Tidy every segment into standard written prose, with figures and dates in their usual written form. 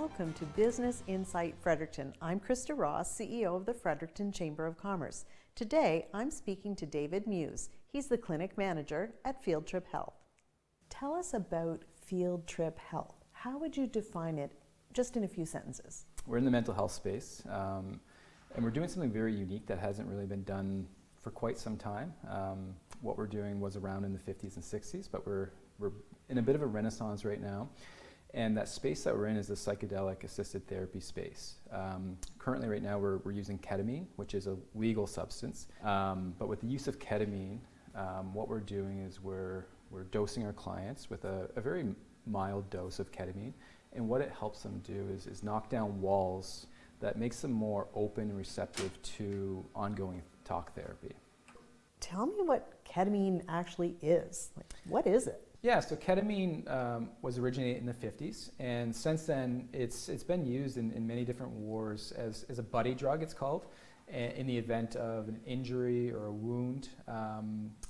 Welcome to Business Insight Fredericton. I'm Krista Ross, CEO of the Fredericton Chamber of Commerce. Today, I'm speaking to David Muse. He's the clinic manager at Field Trip Health. Tell us about Field Trip Health. How would you define it just in a few sentences? We're in the mental health space, and we're doing something very unique that hasn't really been done for quite some time. What we're doing was around in the 50s and 60s, but we're in a bit of a renaissance right now. And that space that we're in is the psychedelic assisted therapy space. Currently right now we're using ketamine, which is a legal substance. But with the use of ketamine, what we're doing is we're dosing our clients with a very mild dose of ketamine. And what it helps them do is knock down walls that makes them more open and receptive to ongoing talk therapy. Tell me what ketamine actually is. What is it? Yeah, so ketamine was originated in the 50s, and since then it's been used in many different wars as a buddy drug, it's called. In the event of an injury or a wound,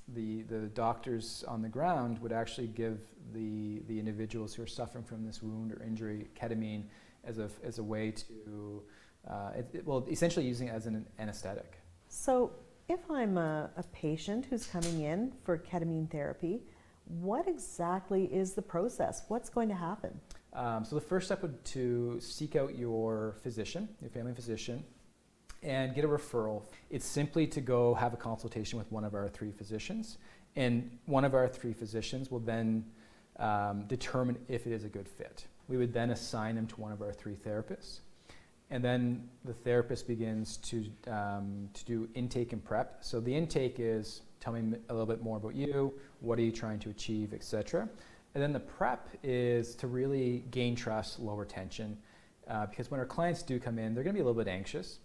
the doctors on the ground would actually give the individuals who are suffering from this wound or injury ketamine as a way to, essentially using it as an anesthetic. So if I'm a patient who's coming in for ketamine therapy, what exactly is the process? What's going to happen? So the first step would be to seek out your physician, your family physician, and get a referral. It's simply to go have a consultation with one of our 3 physicians, and one of our 3 physicians will then determine if it is a good fit. We would then assign them to one of our 3 therapists, and then the therapist begins to do intake and prep. So the intake is, tell me a little bit more about you, what are you trying to achieve, etc. And then the prep is to really gain trust, lower tension, because when our clients do come in, they're going to be a little bit anxious,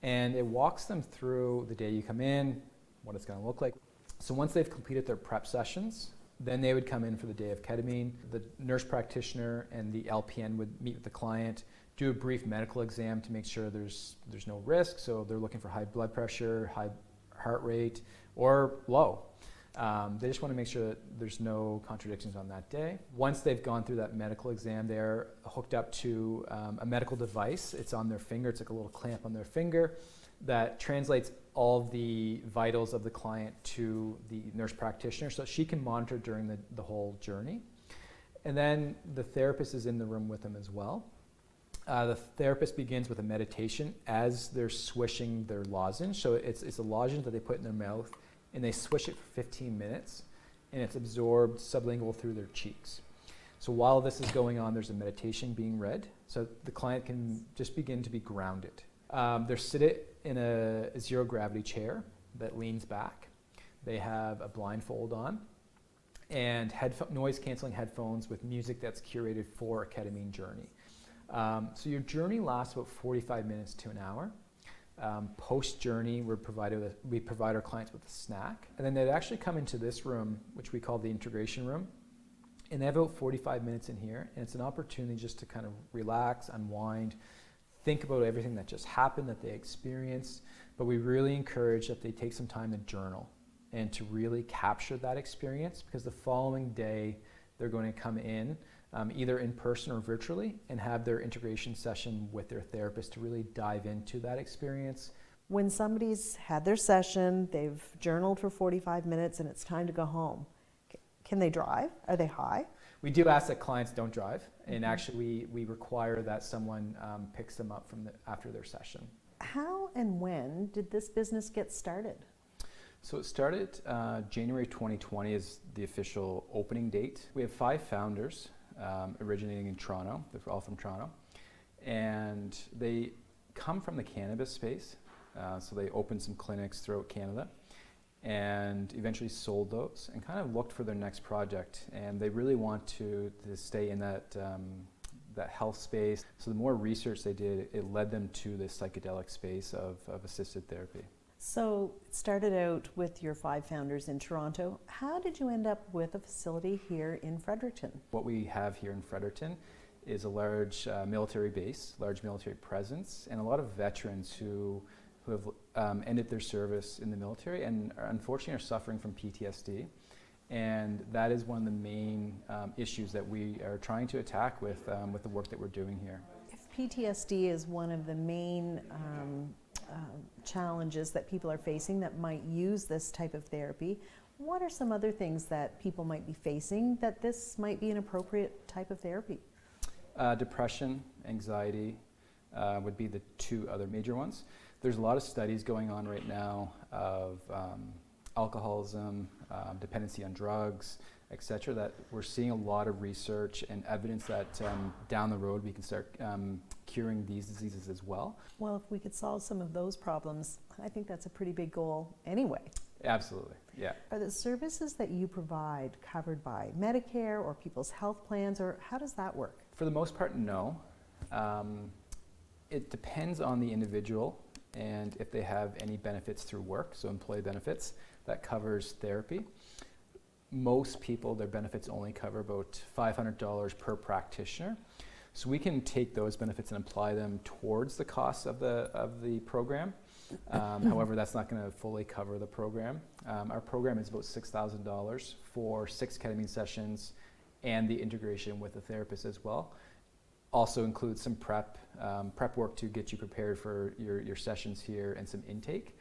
and it walks them through the day you come in, what it's going to look like. So once they've completed their prep sessions, then they would come in for the day of ketamine. The nurse practitioner and the LPN would meet with the client, do a brief medical exam to make sure there's no risk. So they're looking for high blood pressure, high heart rate, or low. They just want to make sure that there's no contradictions on that day. Once they've gone through that medical exam, they're hooked up to a medical device. It's on their finger. It's like a little clamp on their finger that translates all the vitals of the client to the nurse practitioner so she can monitor during the whole journey. And then the therapist is in the room with them as well. The therapist begins with a meditation as they're swishing their lozenge. So it's a lozenge that they put in their mouth, and they swish it for 15 minutes, and it's absorbed sublingual through their cheeks. So while this is going on, there's a meditation being read, so the client can just begin to be grounded. They're seated in a zero gravity chair that leans back. They have a blindfold on, and noise canceling headphones with music that's curated for a ketamine journey. So your journey lasts about 45 minutes to an hour. Post-journey, we provide our clients with a snack, and then they'd actually come into this room, which we call the integration room, and they have about 45 minutes in here, and it's an opportunity just to kind of relax, unwind, think about everything that just happened, that they experienced, but we really encourage that they take some time to journal and to really capture that experience, because the following day they're going to come in either in person or virtually and have their integration session with their therapist to really dive into that experience. When somebody's had their session, they've journaled for 45 minutes, and it's time to go home, can they drive? Are they high? We do ask that clients don't drive, and actually we require that someone picks them up after their session. How and when did this business get started? So it started January 2020 is the official opening date. We have 5 founders originating in Toronto. They're all from Toronto, and they come from the cannabis space. So they opened some clinics throughout Canada and eventually sold those and kind of looked for their next project. And they really want to stay in that health space. So the more research they did, it led them to this psychedelic space of assisted therapy. So it started out with your 5 founders in Toronto. How did you end up with a facility here in Fredericton? What we have here in Fredericton is a large military base, large military presence, and a lot of veterans who have ended their service in the military and unfortunately are suffering from PTSD. And that is one of the main issues that we are trying to attack with the work that we're doing here. PTSD is one of the main challenges that people are facing that might use this type of therapy. What are some other things that people might be facing that this might be an appropriate type of therapy? Depression, anxiety would be the two other major ones. There's a lot of studies going on right now of alcoholism, dependency on drugs, etc., that we're seeing a lot of research and evidence that down the road we can start curing these diseases as well. Well, if we could solve some of those problems, I think that's a pretty big goal anyway. Absolutely, yeah. Are the services that you provide covered by Medicare or people's health plans, or how does that work? For the most part, no. It depends on the individual and if they have any benefits through work, so employee benefits, that covers therapy. Most people, their benefits only cover about $500 per practitioner. So we can take those benefits and apply them towards the cost of the program. However, that's not going to fully cover the program. Our program is about $6,000 for 6 ketamine sessions and the integration with the therapist as well. Also includes some prep work to get you prepared for your sessions here and some intake.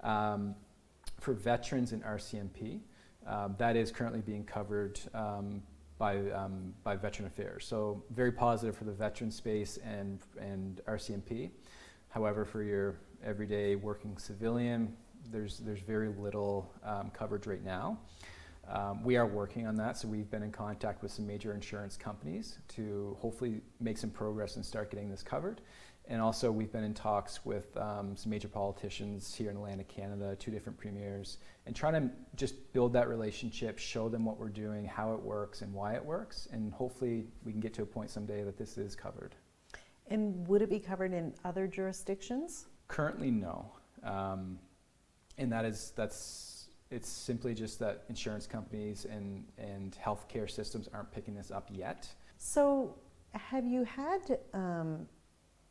For veterans in RCMP, that is currently being covered by Veteran Affairs. So very positive for the veteran space and RCMP. However, for your everyday working civilian, there's very little coverage right now. We are working on that, so we've been in contact with some major insurance companies to hopefully make some progress and start getting this covered. And also we've been in talks with some major politicians here in Atlantic Canada, 2 different premiers, and trying to just build that relationship, show them what we're doing, how it works and why it works, and hopefully we can get to a point someday that this is covered. And would it be covered in other jurisdictions? Currently, no. And it's simply just that insurance companies and healthcare systems aren't picking this up yet. So have you had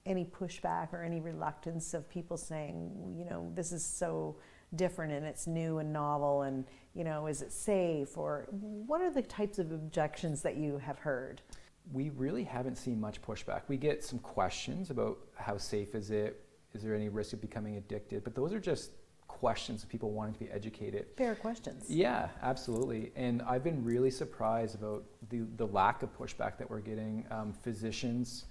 any pushback or any reluctance of people saying, this is so different and it's new and novel and, is it safe? Or what are the types of objections that you have heard? We really haven't seen much pushback. We get some questions about how safe is it? Is there any risk of becoming addicted? But those are just questions of people wanting to be educated. Fair questions. Yeah, absolutely. And I've been really surprised about the lack of pushback that we're getting. Physicians,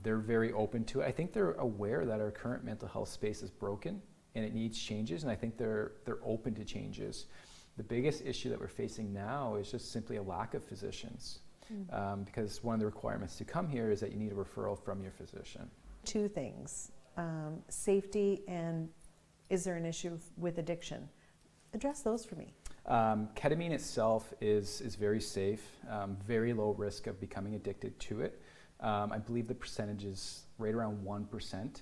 they're very open to it. I think they're aware that our current mental health space is broken and it needs changes, and I think they're open to changes. The biggest issue that we're facing now is just simply a lack of physicians, because one of the requirements to come here is that you need a referral from your physician. 2 things, safety and is there an issue with addiction? Address those for me. Ketamine itself is very safe, very low risk of becoming addicted to it. I believe the percentage is right around 1%.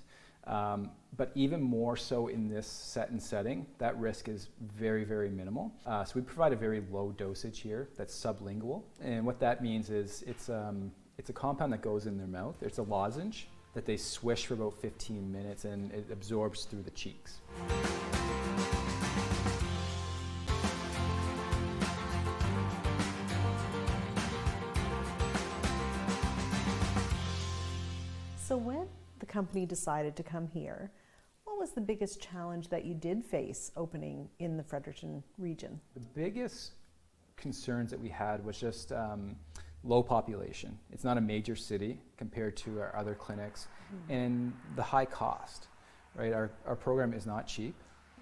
But even more so in this setting, that risk is very, very minimal. So we provide a very low dosage here that's sublingual. And what that means is it's a compound that goes in their mouth. It's a lozenge that they swish for about 15 minutes and it absorbs through the cheeks. So when the company decided to come here, what was the biggest challenge that you did face opening in the Fredericton region? The biggest concerns that we had was just low population. It's not a major city compared to our other clinics, and the high cost, right? Our program is not cheap.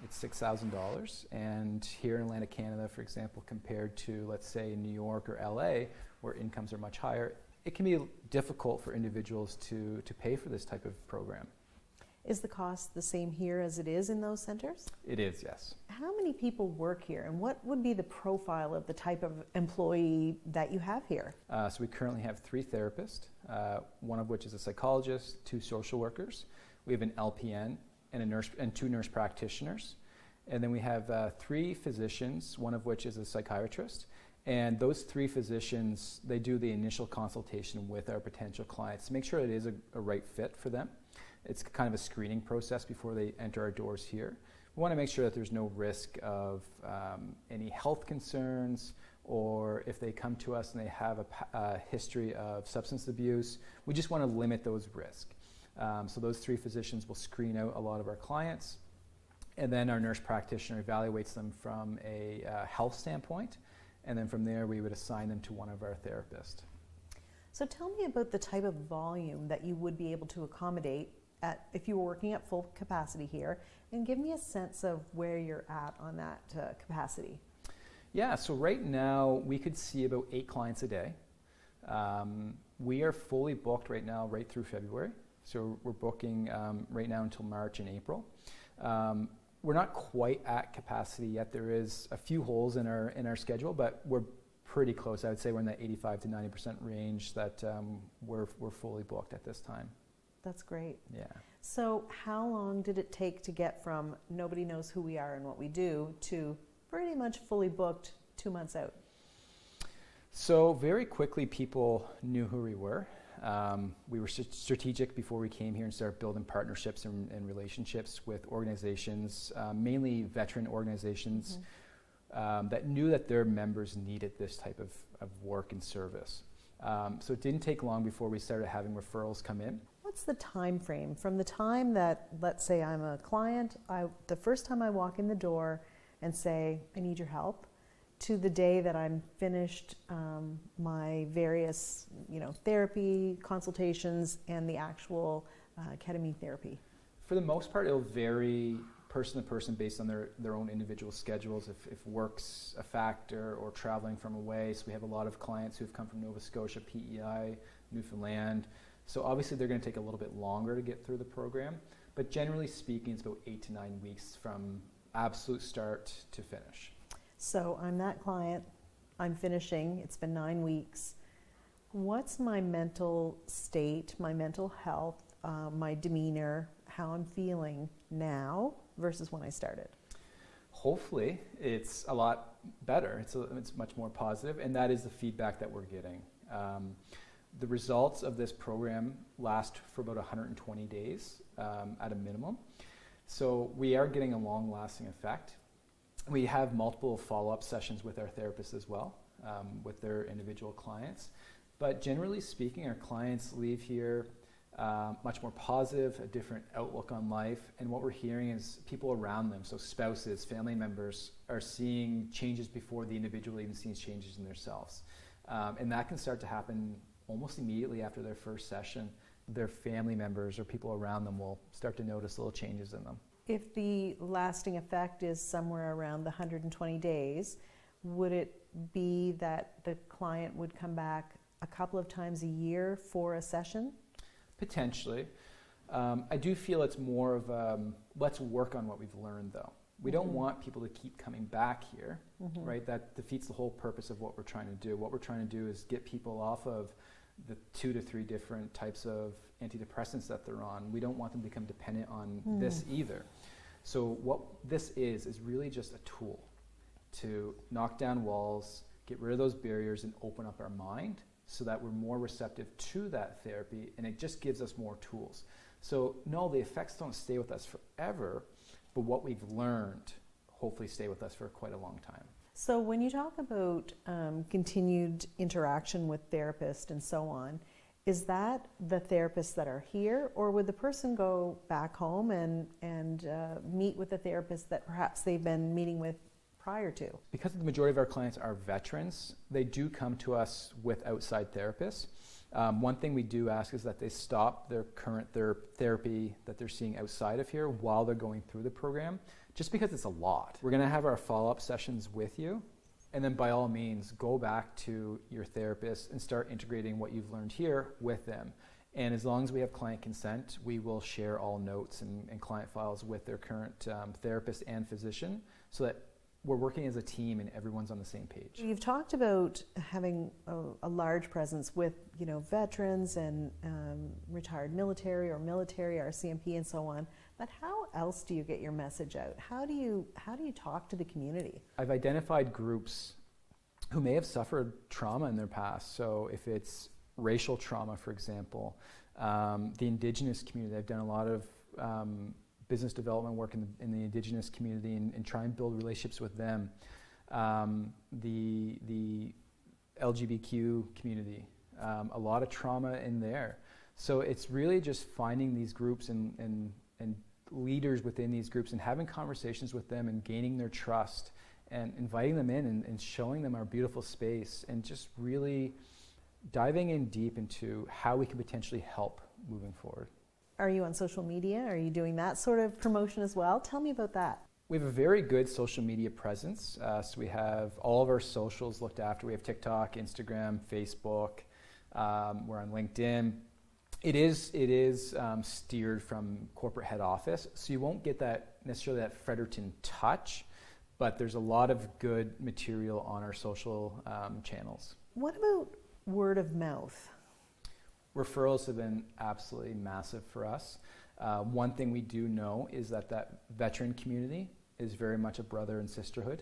It's $6,000, and here in Atlantic Canada, for example, compared to, let's say, New York or LA, where incomes are much higher, it can be difficult for individuals to pay for this type of program. Is the cost the same here as it is in those centers? It is, yes. How many people work here, and what would be the profile of the type of employee that you have here? So we currently have 3 therapists, one of which is a psychologist, 2 social workers. We have an LPN and a nurse and 2 nurse practitioners. And then we have 3 physicians, one of which is a psychiatrist. And those 3 physicians, they do the initial consultation with our potential clients to make sure it is a right fit for them. It's kind of a screening process before they enter our doors here. We want to make sure that there's no risk of any health concerns or if they come to us and they have a history of substance abuse, we just want to limit those risks. So those 3 physicians will screen out a lot of our clients, and then our nurse practitioner evaluates them from a health standpoint, and then from there we would assign them to one of our therapists. So tell me about the type of volume that you would be able to accommodate if you were working at full capacity here, and give me a sense of where you're at on that capacity. Yeah, so right now we could see about 8 clients a day. We are fully booked right now, right through February. So we're booking right now until March and April. We're not quite at capacity yet. There is a few holes in our schedule, but we're pretty close. I would say we're in that 85 to 90% range that we're fully booked at this time. That's great. Yeah. So how long did it take to get from nobody knows who we are and what we do to pretty much fully booked 2 months out? So very quickly people knew who we were. We were strategic before we came here and started building partnerships and relationships with organizations, mainly veteran organizations, that knew that their members needed this type of work and service. So it didn't take long before we started having referrals come in. What's the time frame from the time that, let's say I'm a client, the first time I walk in the door and say, I need your help, to the day that I'm finished my various, therapy consultations and the actual ketamine therapy? For the most part, it'll vary person to person based on their own individual schedules, if work's a factor or traveling from away. So we have a lot of clients who've come from Nova Scotia, PEI, Newfoundland. So obviously they're going to take a little bit longer to get through the program, but generally speaking, it's about 8 to 9 weeks from absolute start to finish. So I'm that client, I'm finishing, it's been 9 weeks. What's my mental state, my mental health, my demeanor, how I'm feeling now versus when I started? Hopefully it's a lot better. It's much more positive, and that is the feedback that we're getting. The results of this program last for about 120 days at a minimum. So we are getting a long-lasting effect. We have multiple follow-up sessions with our therapists as well, with their individual clients. But generally speaking, our clients leave here much more positive, a different outlook on life. And what we're hearing is people around them, so spouses, family members, are seeing changes before the individual even sees changes in themselves. And that can start to happen almost immediately after their first session. Their family members or people around them will start to notice little changes in them. If the lasting effect is somewhere around the 120 days, would it be that the client would come back a couple of times a year for a session? Potentially. I do feel it's more of let's work on what we've learned, though. We don't want people to keep coming back here, right? That defeats the whole purpose of what we're trying to do. What we're trying to do is get people off of the 2 to 3 different types of antidepressants that they're on. We don't want them to become dependent on this either. So what this is really just a tool to knock down walls, get rid of those barriers, and open up our mind so that we're more receptive to that therapy, and it just gives us more tools. So no, the effects don't stay with us forever, but what we've learned hopefully stay with us for quite a long time. So when you talk about continued interaction with therapists and so on, is that the therapists that are here, or would the person go back home and meet with the therapist that perhaps they've been meeting with prior to? Because the majority of our clients are veterans, they do come to us with outside therapists. One thing we do ask is that they stop their current therapy that they're seeing outside of here while they're going through the program, just because it's a lot. We're going to have our follow-up sessions with you, and then by all means, go back to your therapist and start integrating what you've learned here with them. And as long as we have client consent, we will share all notes and client files with their current therapist and physician, so that we're working as a team and everyone's on the same page. You've talked about having a large presence with, veterans and retired military or military, RCMP and so on. But how else do you get your message out? How do you talk to the community? I've identified groups who may have suffered trauma in their past. So if it's racial trauma, for example, the Indigenous community, I've done a lot of business development work in the Indigenous community and try and build relationships with them. the LGBTQ community, a lot of trauma in there. So it's really just finding these groups and leaders within these groups and having conversations with them and gaining their trust and inviting them in and showing them our beautiful space and just really diving in deep into how we can potentially help moving forward. Are you on social media? Are you doing that sort of promotion as well? Tell me about that. We have a very good social media presence. So we have all of our socials looked after. We have TikTok, Instagram, Facebook. We're on LinkedIn. It is steered from corporate head office, so you won't get that necessarily that Fredericton touch, but there's a lot of good material on our social channels. What about word of mouth? Referrals have been absolutely massive for us. One thing we do know is that veteran community is very much a brother and sisterhood.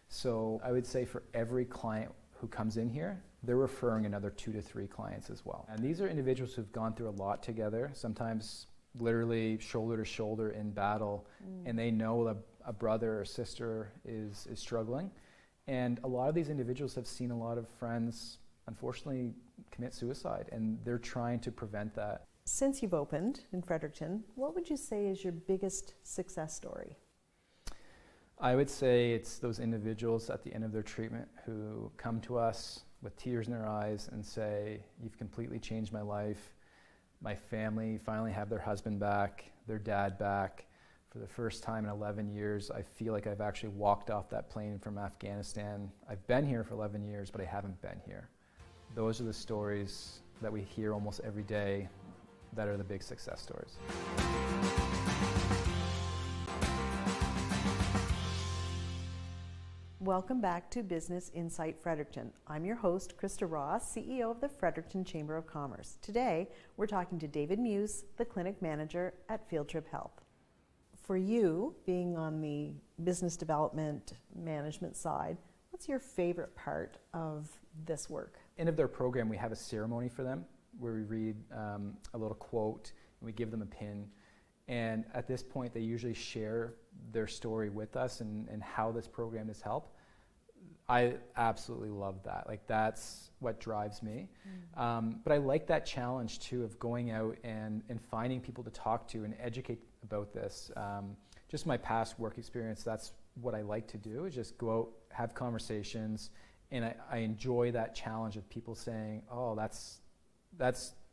So I would say for every client who comes in here, they're referring another 2 to 3 clients as well. And these are individuals who've gone through a lot together, sometimes literally shoulder to shoulder in battle, and they know that a brother or sister is struggling. And a lot of these individuals have seen a lot of friends, unfortunately, commit suicide, and they're trying to prevent that. Since you've opened in Fredericton, what would you say is your biggest success story? I would say it's those individuals at the end of their treatment who come to us with tears in their eyes and say, "You've completely changed my life. My family finally have their husband back, their dad back. For the first time in 11 years, I feel like I've actually walked off that plane from Afghanistan. I've been here for 11 years, but I haven't been here." Those are the stories that we hear almost every day that are the big success stories. Welcome back to Business Insight Fredericton. I'm your host, Krista Ross, CEO of the Fredericton Chamber of Commerce. Today, we're talking to David Muse, the clinic manager at Field Trip Health. For you, being on the business development management side, what's your favorite part of this work? End of their program, we have a ceremony for them where we read a little quote and we give them a pin. And at this point, they usually share their story with us and how this program has helped. I absolutely love that. Like, that's what drives me. But I like that challenge too of going out and finding people to talk to and educate about this. Just my past work experience, that's what I like to do, is just go out, have conversations, and I enjoy that challenge of people saying, "Oh, that's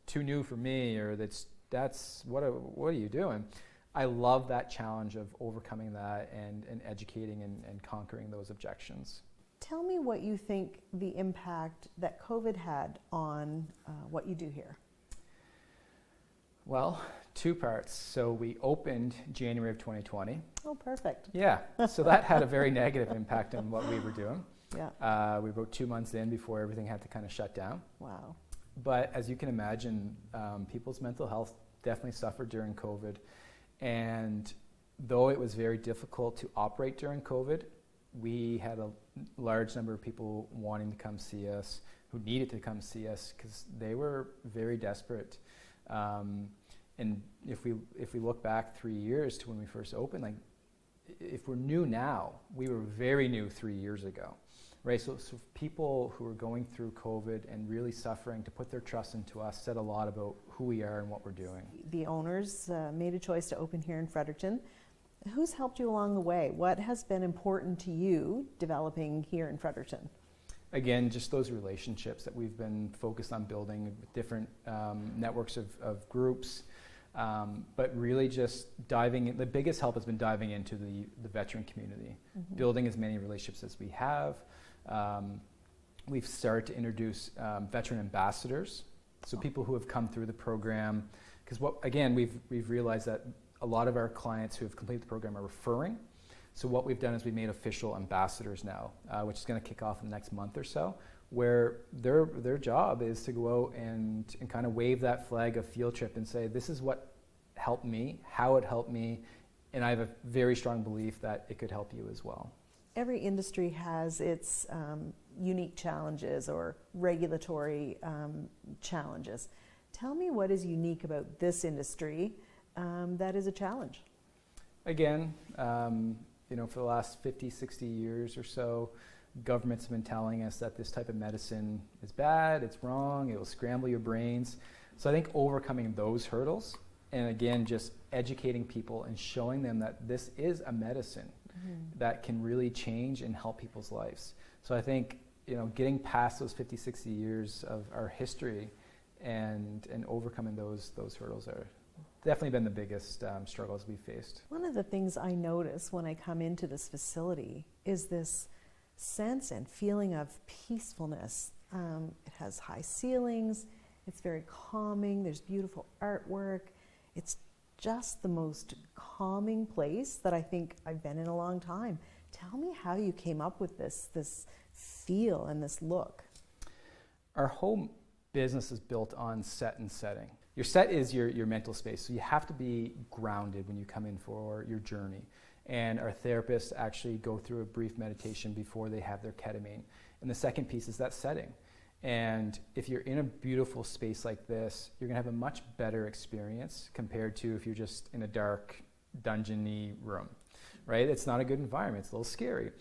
too new for me," or that's what are you doing? I love that challenge of overcoming that and educating and conquering those objections. Tell me what you think the impact that COVID had on what you do here. Well, 2 parts. So we opened January of 2020. Oh, perfect. Yeah, so that had a very negative impact on what we were doing. Yeah. We were about 2 months in before everything had to kind of shut down. Wow. But as you can imagine, people's mental health definitely suffered during COVID. And though it was very difficult to operate during COVID, we had a large number of people wanting to come see us, who needed to come see us because they were very desperate. And if we look back 3 years to when we first opened, like, if we're new now, we were very new 3 years ago, right? So people who are going through COVID and really suffering, to put their trust into us, said a lot about who we are and what we're doing. The owners made a choice to open here in Fredericton. Who's helped you along the way? What has been important to you developing here in Fredericton? Again, just those relationships that we've been focused on building with different networks of groups, but really just diving in. The biggest help has been diving into the veteran community, building as many relationships as we have. We've started to introduce veteran ambassadors, so people who have come through the program, because we've realized that a lot of our clients who have completed the program are referring. So what we've done is we've made official ambassadors now, which is going to kick off in the next month or so, where their job is to go out and kind of wave that flag of Field Trip and say, this is what helped me, how it helped me, and I have a very strong belief that it could help you as well. Every industry has its unique challenges or regulatory challenges. Tell me what is unique about this industry that is a challenge. Again, for the last 50, 60 years or so, Governments have been telling us that this type of medicine is bad, it's wrong, it will scramble your brains. So I think overcoming those hurdles, and again, just educating people and showing them that this is a medicine that can really change and help people's lives. So I think, getting past those 50, 60 years of our history and overcoming those hurdles are definitely been the biggest struggles we've faced. One of the things I notice when I come into this facility is this sense and feeling of peacefulness. It has high ceilings, it's very calming, there's beautiful artwork. It's just the most calming place that I think I've been in a long time. Tell me how you came up with this feel and this look. Our whole business is built on set and setting. Your set is your mental space, so you have to be grounded when you come in for your journey. And our therapists actually go through a brief meditation before they have their ketamine. And the second piece is that setting. And if you're in a beautiful space like this, you're going to have a much better experience compared to if you're just in a dark, dungeon-y room, right? It's not a good environment. It's a little scary.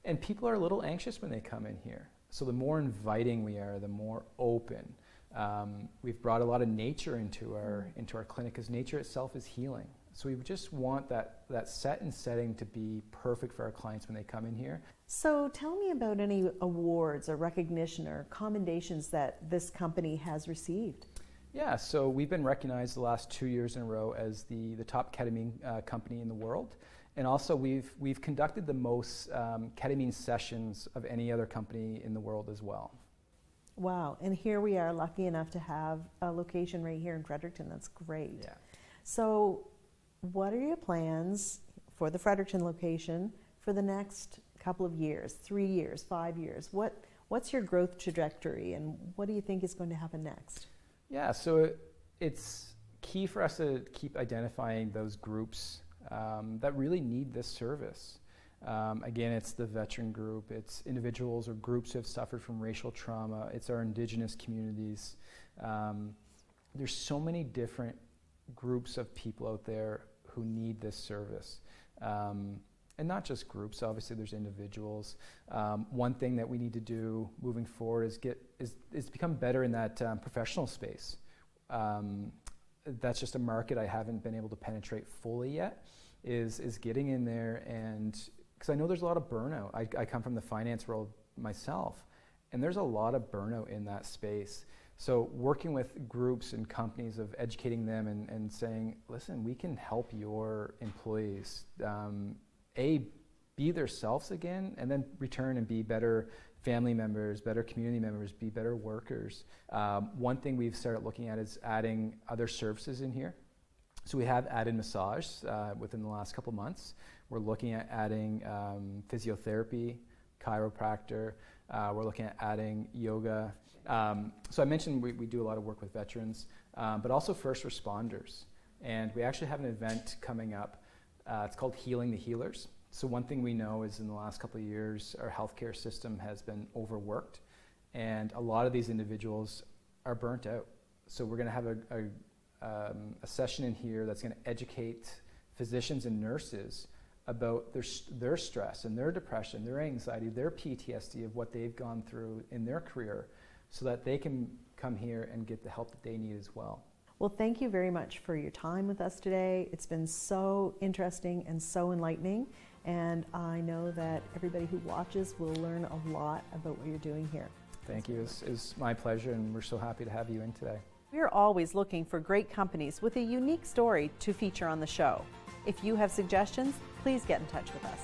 And people are a little anxious when they come in here. So the more inviting we are, the more open. We've brought a lot of nature into our clinic because nature itself is healing. So we just want that set and setting to be perfect for our clients when they come in here. So tell me about any awards or recognition or commendations that this company has received. Yeah, so we've been recognized the last 2 years in a row as the top ketamine company in the world. And also we've conducted the most ketamine sessions of any other company in the world as well. Wow, and here we are lucky enough to have a location right here in Fredericton. That's great. Yeah. So what are your plans for the Fredericton location for the next couple of years, 3 years, 5 years? What's your growth trajectory and what do you think is going to happen next? Yeah, so it's key for us to keep identifying those groups that really need this service. Again, it's the veteran group, it's individuals or groups who have suffered from racial trauma, it's our Indigenous communities. There's so many different groups of people out there who need this service. And not just groups, obviously there's individuals. One thing that we need to do moving forward is become better in that professional space. That's just a market I haven't been able to penetrate fully yet, is getting in there, and because I know there's a lot of burnout. I come from the finance world myself, and there's a lot of burnout in that space. So working with groups and companies of educating them and saying, listen, we can help your employees, be themselves again, and then return and be better family members, better community members, be better workers. One thing we've started looking at is adding other services in here. So we have added massage within the last couple months. We're looking at adding physiotherapy, chiropractor. We're looking at adding yoga. So I mentioned we do a lot of work with veterans, but also first responders. And we actually have an event coming up. It's called Healing the Healers. So one thing we know is in the last couple of years, our healthcare system has been overworked, and a lot of these individuals are burnt out. So we're going to have a session in here that's going to educate physicians and nurses about their stress and their depression, their anxiety, their PTSD of what they've gone through in their career, so that they can come here and get the help that they need as well. Well, thank you very much for your time with us today. It's been so interesting and so enlightening, and I know that everybody who watches will learn a lot about what you're doing here. Thank you. It's my pleasure, and we're so happy to have you in today. We're always looking for great companies with a unique story to feature on the show. If you have suggestions, please get in touch with us.